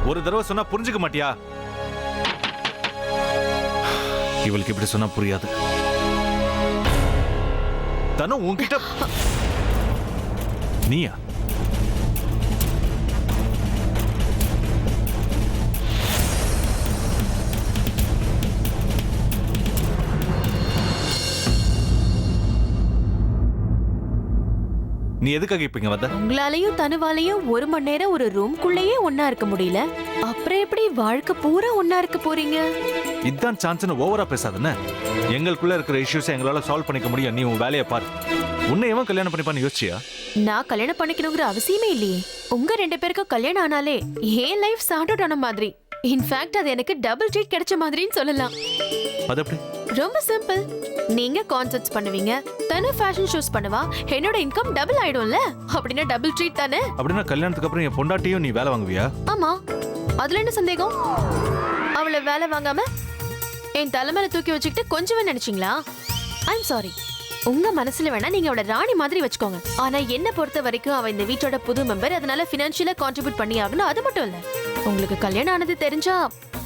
ஒரு தடவை சொன்னா புரிஞ்சுக்க மாட்டியா? இவளுக்கு இப்படி சொன்னா புரியாது. தனு உன்கிட்ட நீயா? நீ எதுக்காக இப்ப இங்க வந்த? உங்களாலையும் தனுவாலையும் 1 மணி நேரம் ஒரு ரூம்குள்ளேயே ஒன்னா இருக்க முடியல. அப்புறம் எப்படி வாழ்க்கை பூரா ஒன்னா இருக்க போறீங்க? இதான் சான்ஸ்னு ஓவரா பேசாதன்னு. எங்களுக்குள்ள இருக்கிற இஷ்யூஸ் எங்களால சால்வ் பண்ணிக்க முடியும். நீ உன் வேலையை பாரு. உன்னை எவன் கல்யாணம் பண்ணிப்பான்னு யோசிச்சியா? நான் கல்யாணம் பண்ணிக்கணுங்கிற அவசியமே இல்லையே. உங்க 2 பேருக்கும் கல்யாணம் ஆனாலே என் லைஃப் சார்ட் அவுட் ஆன மாதிரி. இன்ஃபேக்ட் அது எனக்கு டபுள் ட்ரீட் கிடைச்ச மாதிரின்னு சொல்லலாம். அது எப்படி? ரொம்ப சிம்பிள். நீங்க கான்சர்ட்ஸ் பண்ணுவீங்க, தனு ஃபேஷன் ஷோஸ் பண்ணுவா, என்னோட இன்கம் டபுள் ஆயிடும்ல. அப்படின்னா டபுள் ட்ரீட் தானே? அப்படின்னா கல்யாணத்துக்கு அப்புறம் என் பொண்டாட்டியும் நீ வேலை வாங்குவியா? ஆமா, அதுல என்ன சந்தேகம்? அவளை வேலை வாங்காம என் தலைமையில தூக்கி வச்சுக்கிட்டு கொஞ்சமே நினைச்சீங்களா? I'm sorry. உங்க மனசுல வேணா நீங்க அவளை ராணி மாதிரி வச்சுக்கோங்க. ஆனா என்ன பொறுத்த வரைக்கும் அவ இந்த வீட்டோட புது மெம்பர். அதனால பினான்சியலா கான்ட்ரிபியூட் பண்ணி ஆகணும். அது மட்டும் இல்ல, உங்களுக்கு கல்யாணம் ஆனது தெரிஞ்சா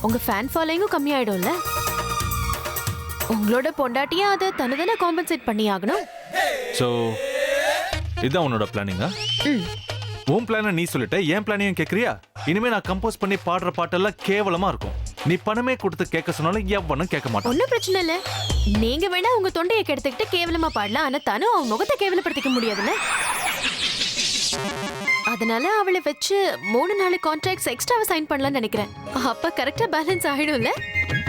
உங்க ஃபேன் ஃபாலோயிங்கும் கம்மியாயிடும்ல. உங்களோட பொண்டாட்டியா அதை தனிதான காம்பன்சேட் பண்ணி ஆகணும். சோ இதான் உன்னோட பிளானிங்கா? உன் பிளான நீ சொல்லிட்ட, என் பிளானையும் கேக்குறியா? இனிமே நான் கம்போஸ் பண்ணி பாடுற பாட்டெல்லாம் கேவலமா இருக்கும். நீ பணமே கொடுத்து கேட்க சொன்னாலும் எவனும் கேட்க மாட்டான். ஒன்னும் பிரச்சனை இல்ல. நீங்க வேணா உங்க தொண்டையை கெடுத்துக்கிட்டு கேவலமா பாடலாம். ஆனா தனு அவன் முகத்தை கேவலப்படுத்திக்க முடியாதுல்ல. அதனால அவளை வச்சு 3-4 கான்ட்ராக்ட்ஸ் எக்ஸ்ட்ராவா சைன் பண்ணலாம்னு நினைக்கிறேன். அப்ப கரெக்டா பேலன்ஸ் ஆயிடும்ல.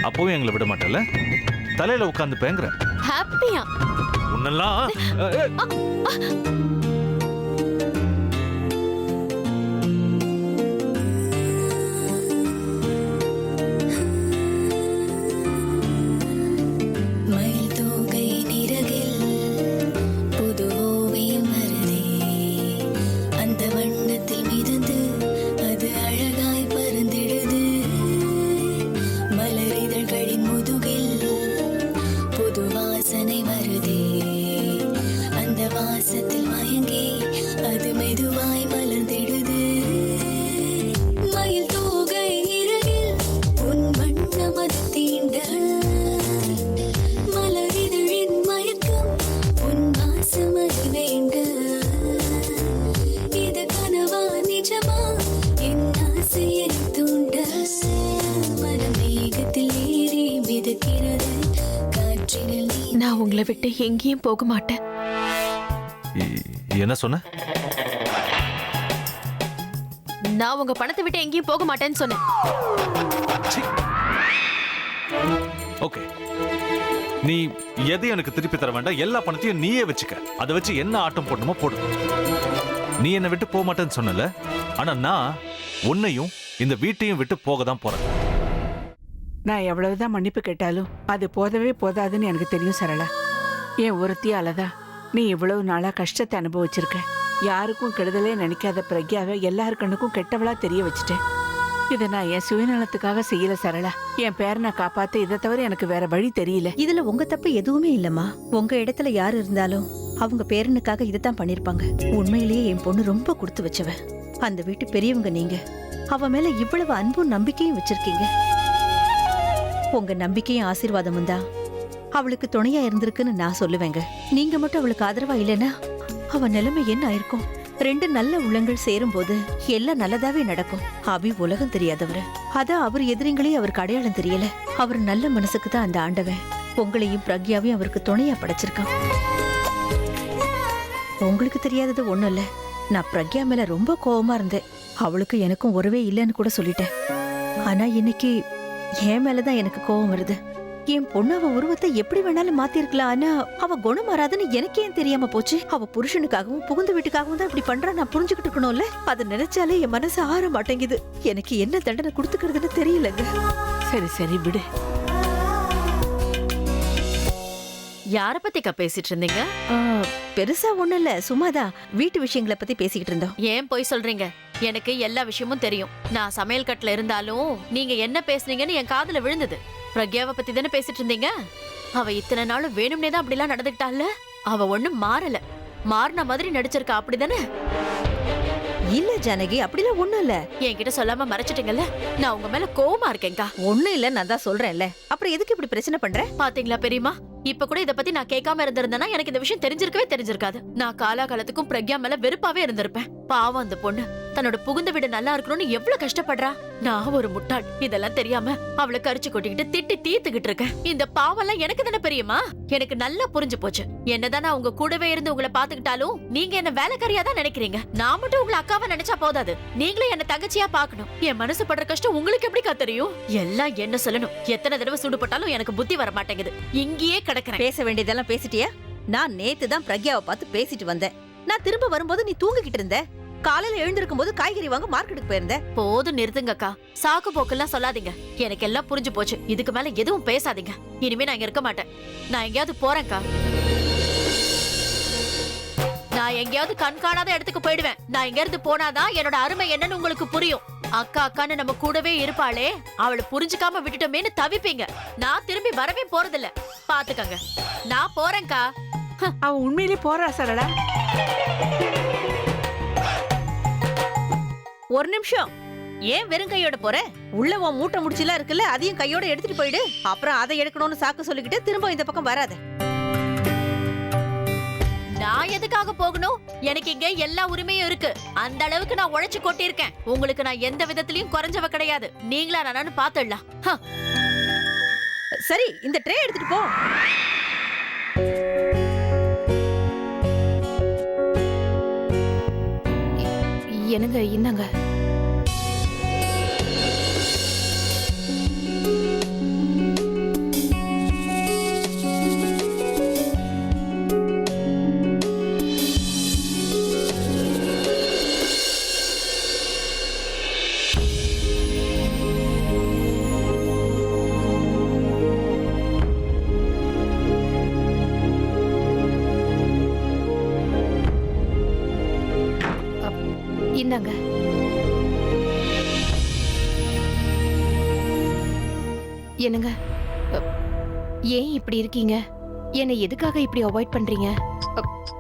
அப்பவும் எங்களை விட மாட்டல, தலையில உட்கார்ந்து பேங்குற. ஹாப்பியா உன்னெல்லாம் நான் உங்களை விட்டு எங்கேயும் போக மாட்டேன். என்ன சொன்ன? நான் உங்க பணத்தை விட்டு எங்கேயும் போக மாட்டேன்னு சொன்னேன். ஓகே, நீ எதை எனக்கு திருப்பி தர வேண்டாம். எல்லா பணத்தையும் நீயே வச்சுக்க. அதை வச்சு என்ன ஆட்டம் போடணுமோ போடு. நீ என்னை விட்டு போக மாட்டேன்னு சொன்னல, ஆனா நான் உன்னையும் இந்த வீட்டையும் விட்டு போக தான் போறேன். நான் எவ்வளவுதான் மன்னிப்பு கேட்டாலும் அது போதவே போதாதுன்னு எனக்கு தெரியும் சரளா. என் ஒருத்தியாலதான் நீ இவ்வளவு நாளா கஷ்டத்தை அனுபவிச்சிருக்க. யாருக்கும் கெடுதலே நினைக்காத பிரக்யாவை எல்லாரு கண்ணுக்கும் கெட்டவளா தெரிய வச்சுட்டேன். இதை நான் என் சுயநலத்துக்காக செய்யல சரளா. என் பேரனை காப்பாத்த இதை தவிர எனக்கு வேற வழி தெரியல. இதுல உங்க தப்பு எதுவுமே இல்லம்மா. உங்க இடத்துல யாரு இருந்தாலும் அவங்க பேரனுக்காக இதைத்தான் பண்ணிருப்பாங்க. உண்மையிலேயே என் பொண்ணு ரொம்ப கொடுத்து வச்சவ. அந்த வீட்டு பெரியவங்க நீங்க. அவ மேல இவ்வளவு அன்பும் நம்பிக்கையும் வச்சிருக்கீங்க. உங்க நம்பிக்கையும் ஆசீர்வாதமும் தான் அவளுக்கு துணையா இருந்திருக்குன்னு நான் சொல்லுவேங்க. நீங்க மட்டும் அவளுக்கு ஆதரவா இல்லைன்னா அவ நிலைமை என்ன ஆயிருக்கும்? 2 நல்ல உள்ளங்கள் சேரும் போது எல்லாம் நல்லதாவே நடக்கும். அபி உலகம் தெரியாதவரு. அதான் அவர் எதிரிங்களையும் அவருக்கு அடையாளம் தெரியல. அவர் நல்ல மனசுக்கு தான் அந்த ஆண்டவன் உங்களையும் பிரக்யாவையும் அவருக்கு துணையா படைச்சிருக்கான். உங்களுக்கு தெரியாதது ஒண்ணும் இல்ல. நான் பிரக்யா மேல ரொம்ப கோவமா இருந்தேன். அவளுக்கு எனக்கும் உறவே இல்லைன்னு கூட சொல்லிட்டேன். ஆனா இன்னைக்கு என் மேலதான் எனக்கு கோவம் வருது. என் பொண்ணு அவ உருவத்தை எப்படி வேணாலும் மாத்தி இருக்கலாம். ஆனா அவ குணம் மாறாதுன்னு எனக்கே ஏன் தெரியாம போச்சு? அவ புருஷனுக்காகவும் புகுந்த வீட்டுக்காகவும் தான் இப்படி பண்றா. நான் புரிஞ்சுக்கிட்டு இருக்கணும்ல. அதை நினைச்சாலே என் மனசு ஆற மாட்டேங்குது. எனக்கு என்ன தண்டனை கொடுத்துக்கிறதுன்னு தெரியலங்க. சரி சரி விடு. யார பத்திக்கா பேசிட்டு இருந்தீங்க? பெருசா ஒண்ணும் இல்ல, சும்மாதான் வீட்டு விஷயங்களை பத்தி பேசிக்கிட்டு இருந்தோம். ஏன் போய் சொல்றீங்க? எனக்கு எல்லா விஷயமும் தெரியும். நான் சமையல் கட்டுல இருந்தாலும் நீங்க என்ன பேசுனீங்கன்னு என் காதுல விழுந்தது. பிரக்யாவை பத்தி தானே பேசிட்டு இருந்தீங்க. அவ இத்தனை நாளும் வேணும்னே தான் அப்படிலாம் நடந்துக்கிட்டால. அவ ஒண்ணும் மாறல. மாறின மாதிரி நடிச்சிருக்கா, அப்படிதானே? இல்ல ஜானகி, அப்படிலாம் ஒண்ணும் இல்ல. என்கிட்ட சொல்லாம மறைச்சிட்டீங்கல்ல, நான் உங்க மேல கோவமா இருக்கேன்க்கா. ஒண்ணும் இல்ல, நான் தான் சொல்றேன்ல. அப்புறம் எதுக்கு இப்படி பிரச்சனை பண்ற? பாத்தீங்களா பெரியம்மா, இப்ப கூட இத பத்தி நான் கேட்காம இருந்திருந்தேன்னா எனக்கு இந்த விஷயம் தெரிஞ்சிருக்காது. நான் காலாகாலத்துக்கும் பிரக்யா மேல வெறுப்பாவே இருந்திருப்பேன். பாவம் அந்த பொண்ணு தன்னோட புகுந்த வீடு நல்லா இருக்கணும்னு எவ்வளவு கஷ்டப்படுறா. நான் ஒரு முட்டாள், இதெல்லாம் தெரியாம அவளை கரிச்சு கொட்டிக்கிட்டு திட்டி தீர்த்துக்கிட்டு இருக்கேன். இந்த பாவம் எல்லாம் எனக்கு தானே பெரியம்மா. எனக்கு நல்லா புரிஞ்சு போச்சு. என்னதான் நான் உங்க கூடவே இருந்து உங்களை பாத்துக்கிட்டாலும் நீங்க என்ன வேலைக்காரியா தான் நினைக்கிறீங்க. நான் மட்டும் உங்களை அக்காவா நினைச்சா போதாது, நீங்களும் என்ன தங்கச்சியா பாக்கணும். என் மனசு படுற கஷ்டம் உங்களுக்கு எப்படிக்கா தெரியும்? எல்லாம் என்ன சொல்லணும். எத்தனை தடவை சூடுபட்டாலும் எனக்கு புத்தி வர மாட்டேங்குது. இங்கேயே கிடக்குறேன். பேச வேண்டியதெல்லாம் பேசிட்டியா? நான் நேத்து தான் பிரக்யாவை பார்த்து பேசிட்டு வந்தேன். நான் திரும்ப வரும்போது நீ தூங்கிக்கிட்டு இருந்த. காலையில எழுந்திருக்கும் போது காய்கறி வாங்க மார்க்கெட்டுக்கு போயிருந்த. போதும் நிறுத்துங்கக்கா, சாக்கு போக்கெல்லாம் சொல்லாதீங்க. எனக்கு எல்லாம் புரிஞ்சு போச்சு. இதுக்கு மேல எதுவும் பேசாதீங்க. இனிமே நான் இங்க இருக்க மாட்டேன். நான் எங்கேயாவது போறேன்க்கா. நான் எங்கேயாவது கண் காணாத இடத்துக்கு போயிடுவேன். நான் இங்க இருந்து போனாதான் என்னோட அருமை என்னன்னு உங்களுக்கு புரியும். அக்கா அக்கான்னு நம்ம கூடவே இருப்பாளே, அவளை புரிஞ்சுக்காம விட்டுட்டோமேன்னு தவிப்பீங்க. நான் திரும்பி வரவே போறதில்ல, பாத்துக்கங்க. நான் போறேன்க்கா. அவ உண்மையிலே போறா சரளா? ஒரு நிமிஷம், ஏன் வெறும் கையோட போற? உள்ள உன் மூட்டை முடிச்செல்லாம் இருக்குல்ல, அதையும் கையோட எடுத்துட்டு போயிடு. அப்புறம் அதை எடுக்கணும்னு சாக்கு சொல்லிக்கிட்டு திரும்ப இந்த பக்கம் வராத. நான் எதுக்காக போகணும்? எனக்கு இங்க எல்லா உரிமையும் இருக்கு. அந்த அளவுக்கு நான் உழைச்சு கொட்டிருக்கேன். உங்களுக்கு நான் எந்த விதத்திலயும் குறைஞ்சவ கிடையாது. நீங்களா நானு பாத்துடலாம். சரி, இந்த ட்ரே எடுத்துட்டு போ. என்னங்க இந்தாங்க. இந்தாங்க. என்னங்க, ஏன் இப்படி இருக்கீங்க? என்னை எதுக்காக இப்படி அவாய்ட் பண்றீங்க?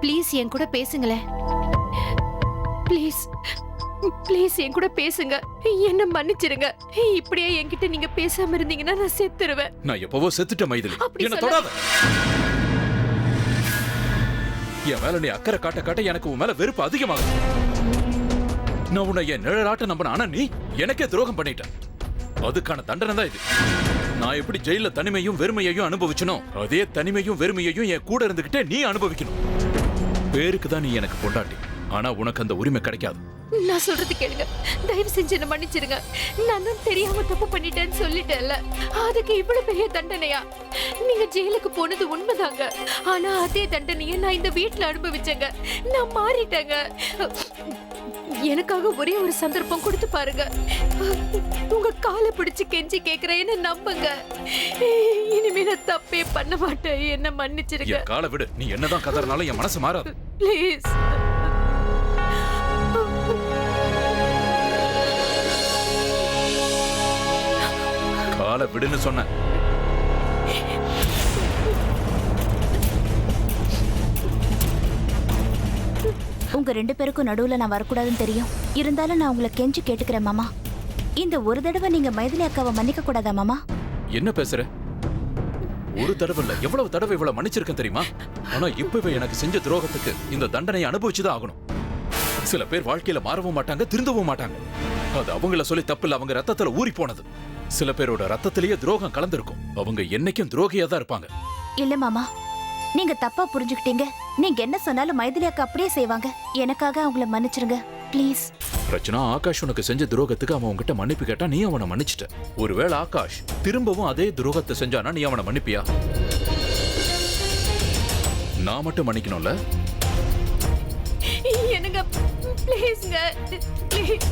ப்ளீஸ் என் கூட பேசுங்களேன். ப்ளீஸ் ப்ளீஸ் என் கூட பேசுங்க. என்ன மன்னிச்சிருங்க. இப்படியே என்கிட்ட நீங்க பேசாம இருந்தீங்கன்னா நான் செத்துருவேன். நான் எப்பவோ செத்துட்ட மைதிலி. என்ன தொடாத. என் மேல நீ அக்கறை காட்ட காட்ட எனக்கு உன் மேல வெறுப்பு அதிகமாகும். நான் உன்னை என் நிழலாட்ட நம்பின, ஆனா நீ எனக்கே துரோகம் பண்ணிட்ட. அதுக்கான தண்டனை தான் இது. நான் எப்படி ஜெயில தனிமையும் வெறுமையையும் அனுபவிச்சனோ, அதே தனிமையும் வெறுமையையும் என் கூட இருந்துகிட்டே நீ அனுபவிக்கணும். பேருக்கு தான் நீ எனக்கு பொண்டாட்டி, ஆனா உனக்கு அந்த உரிமை கிடைக்காது. நான் சொல்றது கேளுங்க. தயவு செஞ்சு என்ன மன்னிச்சிருங்க. நான் தான் தெரியாம தப்பு பண்ணிட்டேன்னு சொல்லிட்டேன்ல, அதுக்கு இவ்வளவு பெரிய தண்டனையா? நீங்க ஜெயிலுக்கு போனது உண்மைதாங்க, ஆனா அதே தண்டனையை நான் இந்த வீட்டுல அனுபவிச்சேங்க. நான் மாறிட்டேங்க. எனக்காக ஒரே ஒரு சந்தர்ப்பம் கொடுத்து பாருங்க. உங்க காலை பிடிச்சு கெஞ்சி கேக்குறேன், என்ன நம்புங்க. இனிமே நான் தப்பே பண்ண மாட்டேன். என்ன மன்னிச்சிருங்க. என் காலை விடு. நீ என்னதான் கதறனாலும் என் மனசு மாறாது. ப்ளீஸ். காலை விடுன்னு சொன்ன. உங்க 2 பேருக்கும் நடுவுல நான் வரக்கூடாதுன்னு தெரியும். இருந்தாலும் நான் உங்களை கெஞ்சி கேட்டுக்கிறேன் மாமா. இந்த ஒரு தடவை நீங்க மைதிலி அக்காவை மன்னிக்க கூடாதா மாமா? என்ன பேசுற? ஒரு தடவை இல்ல, எவ்வளவு தடவை இவ்வளவு மன்னிச்சிருக்கேன் தெரியுமா? ஆனா இப்பவே எனக்கு செஞ்ச துரோகத்துக்கு இந்த தண்டனையை அனுபவிச்சுதான் ஆகணும். சில பேர் வாழ்க்கையில மாறவும் மாட்டாங்க, திருந்தவும் மாட்டாங்க. அது அவங்கள சொல்லி தப்பு இல்ல, அவங்க ரத்தத்துல ஊறி போனது. சில பேரோட ரத்தத்திலேயே துரோகம் கலந்திருக்கும். அவங்க என்னைக்கும் துரோகியா தான் இருப்பாங்க. இல்ல மாமா, நீங்க தப்பா புரிஞ்சுக்கிட்டீங்க. நீங்க என்ன சொன்னாலும் மைதிலி அக்கா அப்படியே செய்வாங்க. எனக்காக அவங்கள மன்னிச்சிருங்க ப்ளீஸ். பிரச்சனை ஆகாஷ் உனக்கு செஞ்ச துரோகத்துக்கு அவன் உன்கிட்ட மன்னிப்பு கேட்டா நீ அவனை மன்னிச்சிட்ட. ஒருவேளை ஆகாஷ் திரும்பவும் அதே துரோகத்தை செஞ்சானா நீ அவனை மன்னிப்பியா? நான் மட்டும் மன்னிக்கணும்ல? எனக்கு ப்ளீஸ்ங்க, ப்ளீஸ்.